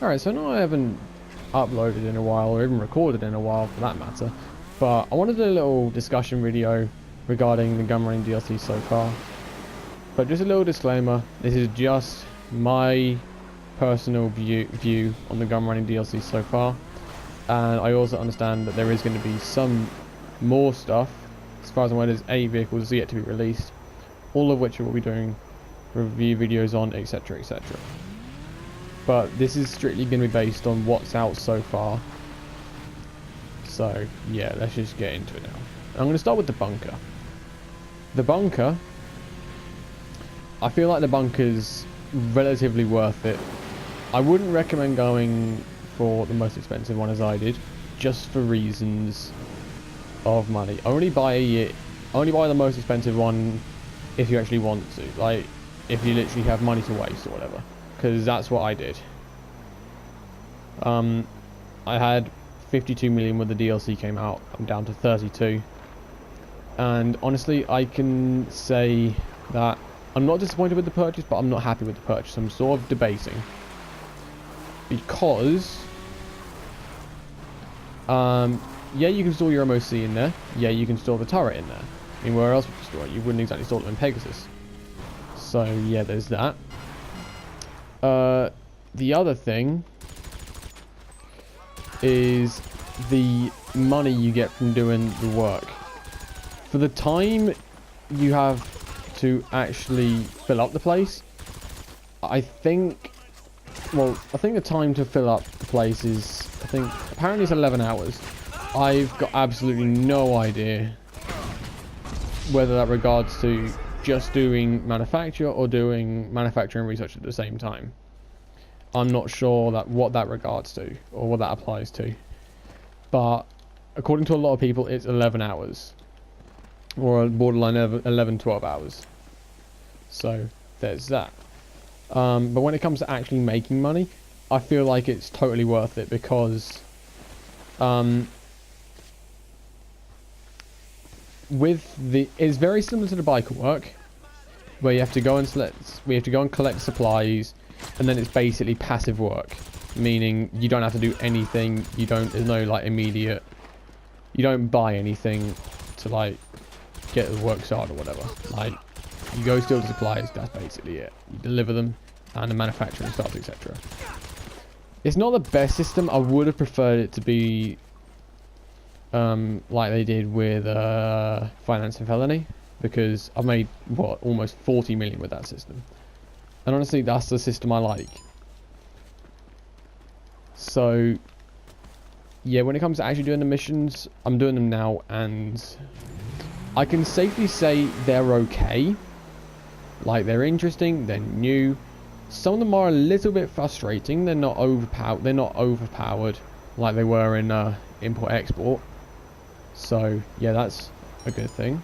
Alright, so now I haven't uploaded in a while, or even recorded in a while for that matter, but I wanted to do a little discussion video regarding the GunRunning DLC so far. But just a little disclaimer, this is just my personal view on the GunRunning DLC so far, and I also understand that there is going to be some more stuff. As far as I'm aware, there's 8 vehicles yet to be released, all of which we'll be doing review videos on, etc, etc. But this is strictly going to be based on what's out so far. So yeah, let's just get into it now. I'm going to start with the bunker. The bunker, I feel like the bunker's relatively worth it. I wouldn't recommend going for the most expensive one as I did, just for reasons of money. Only buy the most expensive one if you actually want to, like if you literally have money to waste or whatever, because that's what I did. I had 52 million when the DLC came out. I'm down to 32, and honestly I can say that I'm not disappointed with the purchase, but I'm not happy with the purchase. I'm sort of debating, because yeah, you can store your MOC in there. Yeah, you can store the turret in there. I mean, where else would you store it? You wouldn't exactly store them in Pegasus. So yeah, there's that. The other thing is the money you get from doing the work. For the time you have to actually fill up the place, I think the time to fill up the place is, apparently it's 11 hours. I've got absolutely no idea whether that regards to just doing manufacture or doing manufacture and research at the same time. I'm not sure what that regards to or what that applies to, but according to a lot of people it's 11 hours or borderline 11-12 hours. So there's that. But when it comes to actually making money, I feel like it's totally worth it, because it's very similar to the biker work, where you have to go and collect supplies, and then it's basically passive work, meaning you don't have to do anything. There's no like immediate, you don't buy anything to like get the work started or whatever. Like, you go steal the supplies, that's basically it. You deliver them and the manufacturing starts, etc. It's not the best system. I would have preferred it to be like they did with Finance and Felony, because I've made almost 40 million with that system, and honestly that's the system I like. So yeah, when it comes to actually doing the missions, I'm doing them now, and I can safely say they're okay. Like, they're interesting, they're new. Some of them are a little bit frustrating. They're not overpowered like they were in import export. So yeah, that's a good thing.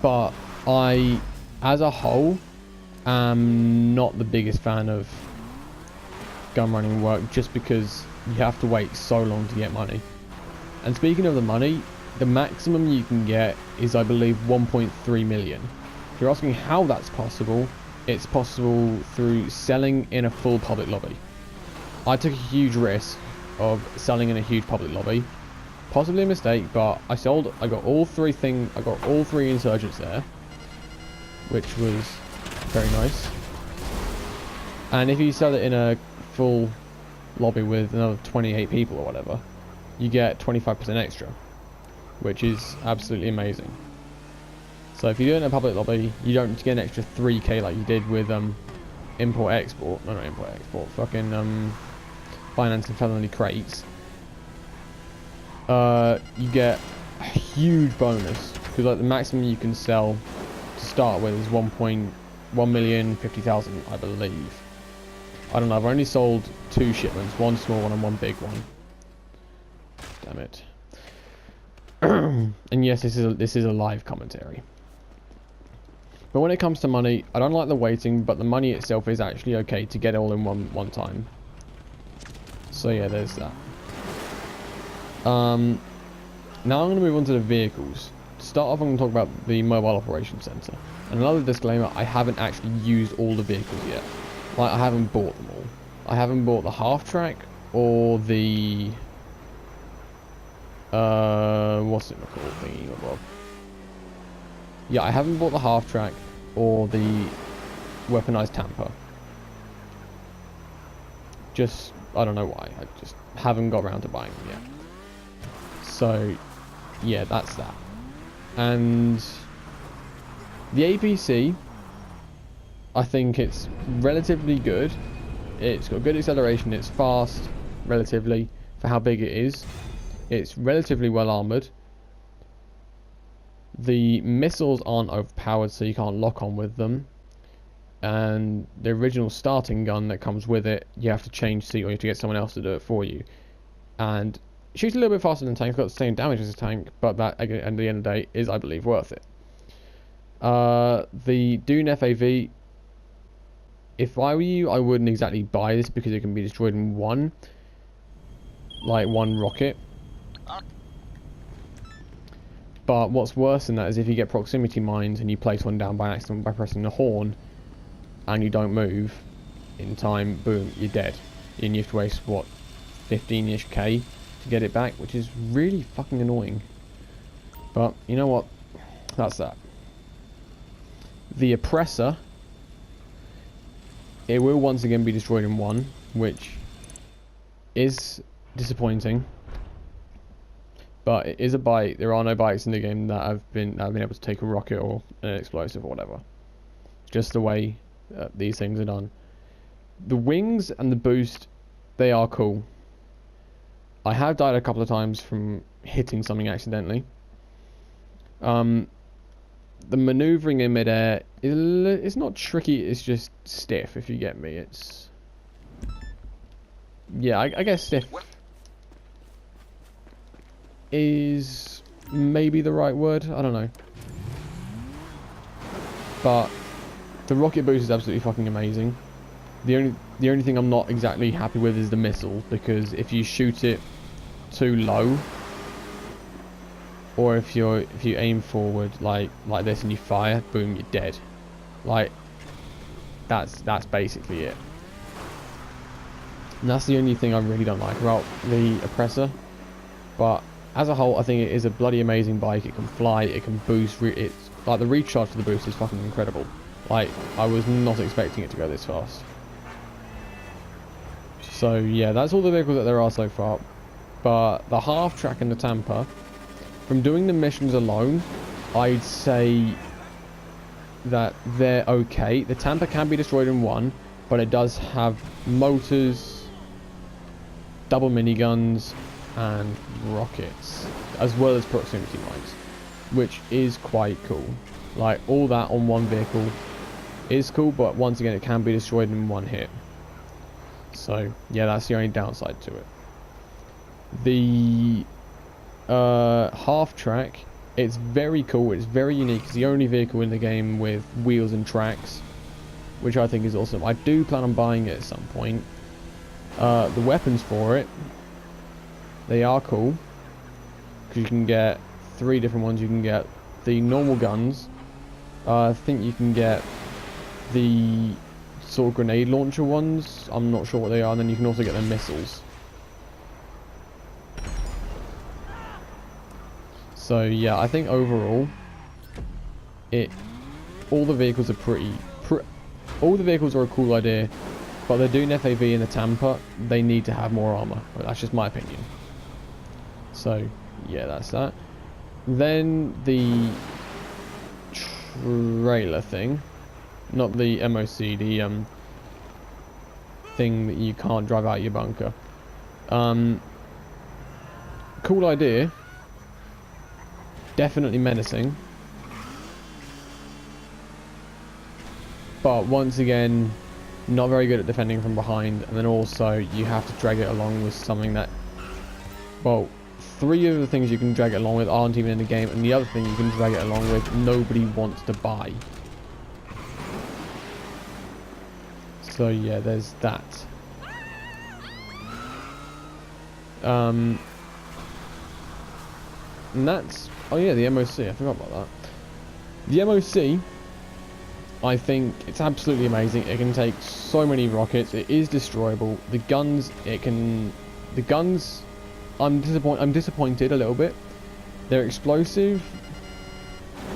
But I, as a whole, am not the biggest fan of GunRunning work, just because you have to wait so long to get money. And speaking of the money, the maximum you can get is, I believe, 1.3 million. If you're asking how that's possible, it's possible through selling in a full public lobby. I took a huge risk of selling in a huge public lobby. Possibly a mistake, but I got all three insurgents there, which was very nice. And if you sell it in a full lobby with another 28 people or whatever, you get 25% extra, which is absolutely amazing. So if you do it in a public lobby, you don't get an extra 3k like you did with fucking Finance and Felony crates. You get a huge bonus, because like the maximum you can sell to start with is 1,050,000, I believe. I don't know, I've only sold 2 shipments, one small one and one big one. Damn it. And yes, this is a live commentary. But when it comes to money, I don't like the waiting, but the money itself is actually okay to get it all in one time. So yeah, there's that. Now I'm going to move on to the vehicles. to start off, I'm going to talk about the Mobile Operations Center. And another disclaimer, I haven't actually used all the vehicles yet. Like, I haven't bought them all. I haven't bought the half-track or the... what's it called? Thingy, yeah, I haven't bought the half-track or the weaponized tamper. Just, I don't know why. I just haven't got around to buying them yet. So, yeah, that's that. And the APC, I think it's relatively good. It's got good acceleration. It's fast, relatively, for how big it is. It's relatively well armoured. The missiles aren't overpowered, so you can't lock on with them. And the original starting gun that comes with it, you have to change seat, or you have to get someone else to do it for you. And it shoots a little bit faster than tanks, got the same damage as a tank, but that, at the end of the day, is, I believe, worth it. The Dune FAV, if I were you, I wouldn't exactly buy this because it can be destroyed in one rocket. But what's worse than that is if you get proximity mines and you place one down by accident by pressing the horn, and you don't move in time, boom, you're dead. And you have to waste, what, 15-ish K to get it back, which is really fucking annoying. But, you know what? That's that. The Oppressor, it will once again be destroyed in one, which is disappointing. But it is a bike. There are no bikes in the game that have been able to take a rocket or an explosive or whatever. Just the way these things are done. The wings and the boost, they are cool. I have died a couple of times from hitting something accidentally. The maneuvering in midair it's not tricky. It's just stiff, if you get me. It's yeah, I guess stiff is maybe the right word. I don't know, but the rocket boost is absolutely fucking amazing. The only thing I'm not exactly happy with is the missile, because if you shoot it too low, or if you aim forward like this and you fire, boom, you're dead. Like that's basically it. And that's the only thing I really don't like about the Oppressor. But as a whole, I think it is a bloody amazing bike. It can fly, it can boost. It's like the recharge for the boost is fucking incredible. Like, I was not expecting it to go this fast. So yeah, that's all the vehicles that there are so far. But the half-track and the tamper, from doing the missions alone, I'd say that they're okay. The tamper can be destroyed in one, but it does have motors, double miniguns, and rockets, as well as proximity mines, which is quite cool. Like, all that on one vehicle is cool, but once again, it can be destroyed in one hit. So yeah, that's the only downside to it. The half-track, it's very cool. It's very unique. It's the only vehicle in the game with wheels and tracks, which I think is awesome. I do plan on buying it at some point. The weapons for it, they are cool, because you can get 3 different ones. You can get the normal guns. I think you can get the sort of grenade launcher ones. I'm not sure what they are. And then you can also get the missiles. So yeah, I think overall, all the vehicles are all the vehicles are a cool idea, but they're doing FAV in the tamper. They need to have more armor. That's just my opinion. So yeah, that's that. Then the trailer thing, not the MOC, the thing that you can't drive out your bunker. Cool idea. Definitely menacing. But once again, not very good at defending from behind. And then also, you have to drag it along with something that... Well, 3 of the things you can drag it along with aren't even in the game. And the other thing you can drag it along with, nobody wants to buy. So yeah, there's that. And that's, oh yeah, the MOC, I forgot about that. The MOC, I think it's absolutely amazing. It can take so many rockets. It is destroyable. The guns, I'm disappointed a little bit. They're explosive,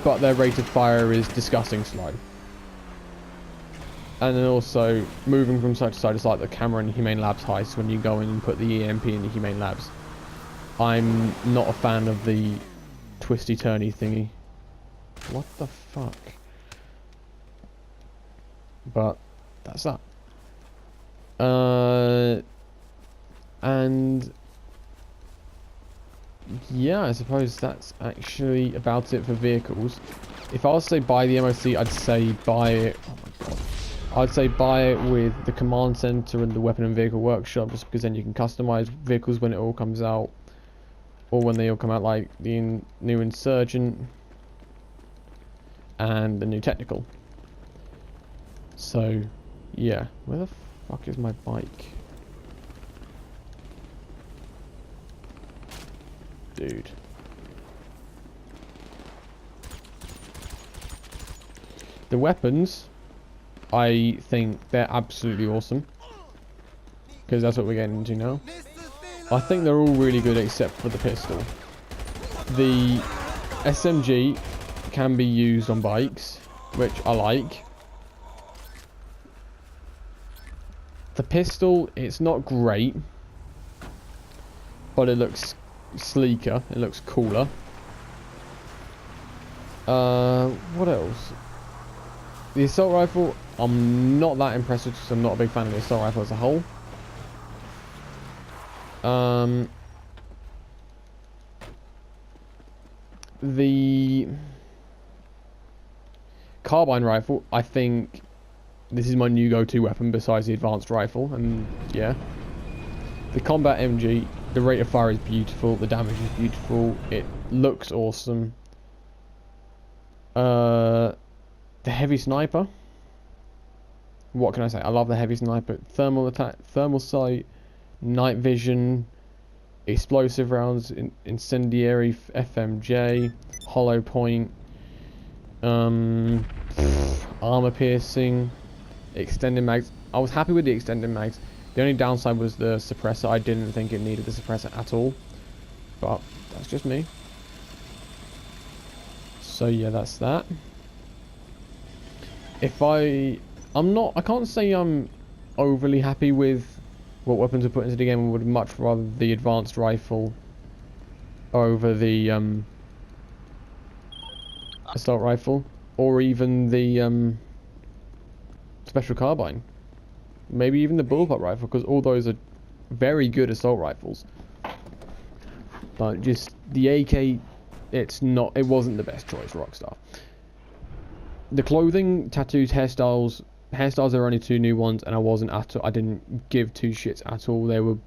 but their rate of fire is disgusting slow. And then also, moving from side to side is like the camera in Humane Labs heist when you go in and put the EMP in the Humane Labs. I'm not a fan of the twisty-turny thingy. What the fuck? But that's that. And yeah, I suppose that's actually about it for vehicles. If I was to say buy the MOC, I'd say buy it. Oh my god. I'd say buy it with the command center and the weapon and vehicle workshop, just because then you can customize vehicles when it all comes out, or when they all come out, like the new Insurgent and the new Technical. So yeah, where the fuck is my bike? Dude. The weapons, I think they're absolutely awesome, because that's what we're getting into now. I think they're all really good except for the pistol. The SMG can be used on bikes, which I like. The pistol, it's not great, but it looks sleeker, it looks cooler. What else? The assault rifle, I'm not that impressed with, because I'm not a big fan of the assault rifle as a whole. The carbine rifle, I think this is my new go-to weapon besides the advanced rifle, and yeah. The combat MG, the rate of fire is beautiful, the damage is beautiful, it looks awesome. The heavy sniper, what can I say? I love the heavy sniper. Thermal attack, thermal sight, night vision, explosive rounds, incendiary FMJ, hollow point, armor piercing, extended mags. I was happy with the extended mags. The only downside was the suppressor. I didn't think it needed the suppressor at all, but that's just me. So yeah, that's that. If I can't say I'm overly happy with what weapons are put into the game. I would much rather the advanced rifle over the assault rifle, or even the special carbine. Maybe even the bullpup rifle, because all those are very good assault rifles. But just the AK, it wasn't the best choice for Rockstar. The clothing, tattoos, hairstyles are only two new ones, and I didn't give two shits at all. They were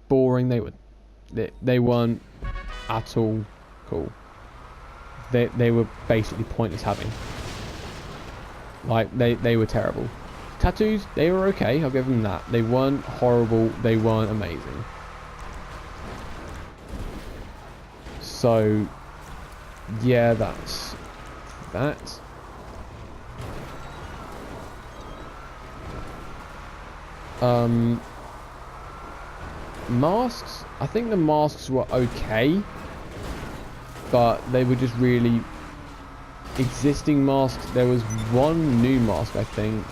boring. They weren't at all cool. They were basically pointless having. Like they were terrible. Tattoos, they were okay, I'll give them that. They weren't horrible, they weren't amazing. So yeah, that's that. Masks, I think the masks were okay, but they were just really existing masks. There was one new mask, I think,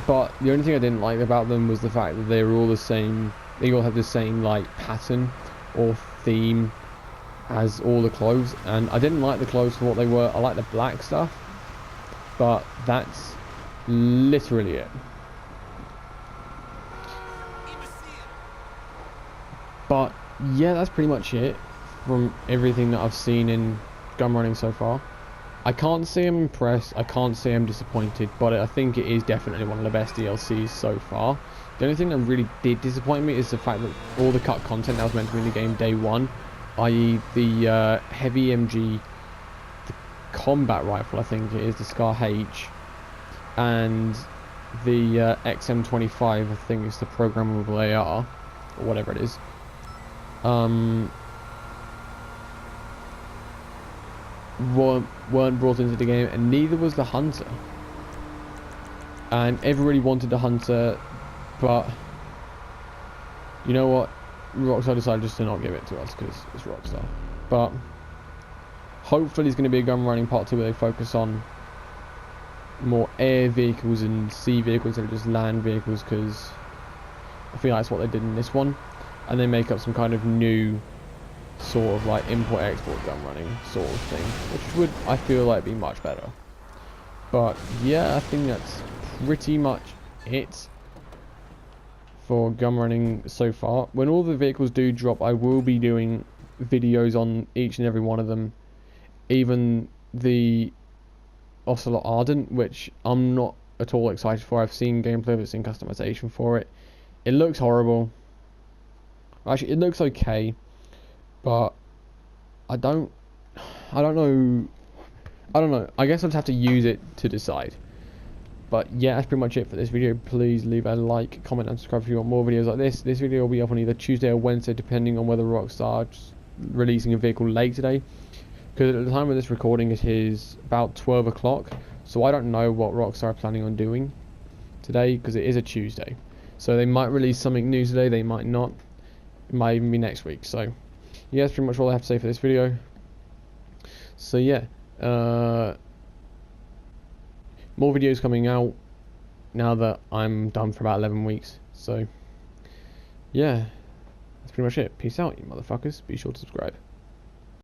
but the only thing I didn't like about them was the fact that they were all the same. They all had the same like pattern or theme as all the clothes, and I didn't like the clothes for what they were. I like the black stuff, but that's literally it. But yeah, that's pretty much it from everything that I've seen in GunRunning so far. I can't say I'm impressed, I can't say I'm disappointed, but I think it is definitely one of the best DLCs so far. The only thing that really did disappoint me is the fact that all the cut content that was meant to be in the game day one, i.e. the heavy MG, the combat rifle I think it is, the Scar H, and the XM25, I think it's the programmable AR, or whatever it is. weren't brought into the game, and neither was the Hunter. And everybody wanted the Hunter, but you know what? Rockstar decided just to not give it to us because it's Rockstar. But hopefully it's going to be a gun running part 2 where they focus on more air vehicles and sea vehicles instead of just land vehicles, because I feel like that's what they did in this one, and they make up some kind of new sort of like import export gun running sort of thing, which would, I feel like, be much better. But yeah, I think that's pretty much it for gun running so far. When all the vehicles do drop, I will be doing videos on each and every one of them, even the Ocelot Ardent, which I'm not at all excited for. I've seen gameplay, I've seen customization for it. It looks horrible. Actually, it looks okay, but I don't know. I guess I'll just have to use it to decide. But yeah, that's pretty much it for this video. Please leave a like, comment and subscribe if you want more videos like this. This video will be up on either Tuesday or Wednesday, depending on whether Rockstar's releasing a vehicle late today. Because at the time of this recording it is about 12 o'clock. So I don't know what Rockstar are planning on doing today, because it is a Tuesday. So they might release something new today, they might not. It might even be next week. So yeah, that's pretty much all I have to say for this video. So yeah, more videos coming out now that I'm done for about 11 weeks. So yeah, that's pretty much it. Peace out, you motherfuckers. Be sure to subscribe.